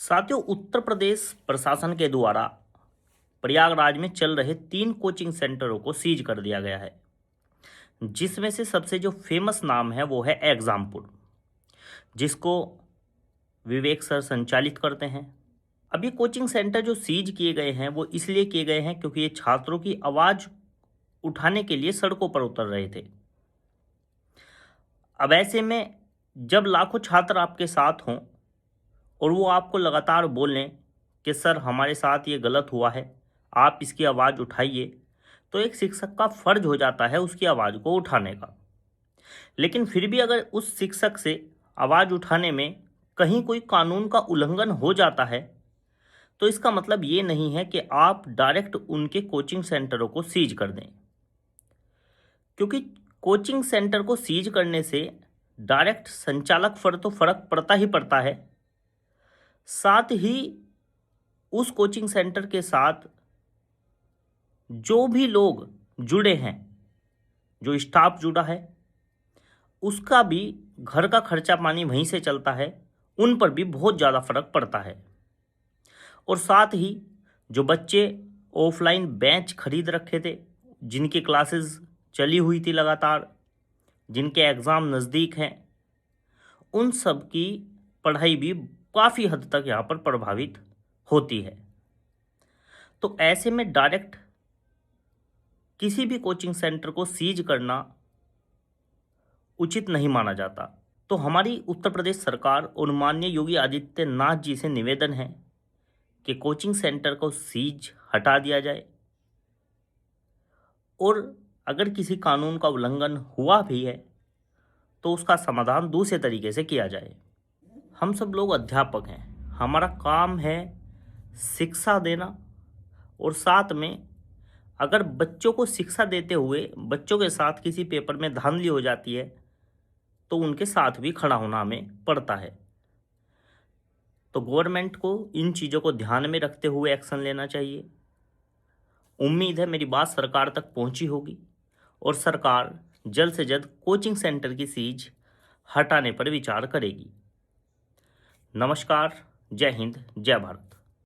साथियों, उत्तर प्रदेश प्रशासन के द्वारा प्रयागराज में चल रहे 3 कोचिंग सेंटरों को सीज कर दिया गया है, जिसमें से सबसे जो फेमस नाम है वो है एग्जामपुर, जिसको विवेक सर संचालित करते हैं। अब ये कोचिंग सेंटर जो सीज किए गए हैं वो इसलिए किए गए हैं क्योंकि ये छात्रों की आवाज़ उठाने के लिए सड़कों पर उतर रहे थे। अब ऐसे में जब लाखों छात्र आपके साथ हों और वो आपको लगातार बोलें कि सर हमारे साथ ये गलत हुआ है, आप इसकी आवाज़ उठाइए, तो एक शिक्षक का फर्ज हो जाता है उसकी आवाज़ को उठाने का। लेकिन फिर भी अगर उस शिक्षक से आवाज़ उठाने में कहीं कोई कानून का उल्लंघन हो जाता है, तो इसका मतलब ये नहीं है कि आप डायरेक्ट उनके कोचिंग सेंटरों को सीज कर दें, क्योंकि कोचिंग सेंटर को सीज करने से डायरेक्ट संचालक पर तो फर्क पड़ता ही पड़ता है, साथ ही उस कोचिंग सेंटर के साथ जो भी लोग जुड़े हैं, जो स्टाफ जुड़ा है, उसका भी घर का खर्चा पानी वहीं से चलता है, उन पर भी बहुत ज़्यादा फर्क पड़ता है। और साथ ही जो बच्चे ऑफलाइन बेंच खरीद रखे थे, जिनकी क्लासेस चली हुई थी लगातार, जिनके एग्ज़ाम नज़दीक हैं, उन सब की पढ़ाई भी काफ़ी हद तक यहाँ पर प्रभावित होती है। तो ऐसे में डायरेक्ट किसी भी कोचिंग सेंटर को सीज करना उचित नहीं माना जाता। तो हमारी उत्तर प्रदेश सरकार और माननीय योगी आदित्यनाथ जी से निवेदन है कि कोचिंग सेंटर को सीज हटा दिया जाए, और अगर किसी कानून का उल्लंघन हुआ भी है तो उसका समाधान दूसरे तरीके से किया जाए। हम सब लोग अध्यापक हैं, हमारा काम है शिक्षा देना, और साथ में अगर बच्चों को शिक्षा देते हुए बच्चों के साथ किसी पेपर में धांधली हो जाती है तो उनके साथ भी खड़ा होना हमें पड़ता है। तो गवर्नमेंट को इन चीज़ों को ध्यान में रखते हुए एक्शन लेना चाहिए। उम्मीद है मेरी बात सरकार तक पहुंची होगी और सरकार जल्द से जल्द कोचिंग सेंटर की सीज हटाने पर विचार करेगी। नमस्कार, जय हिंद, जय भारत।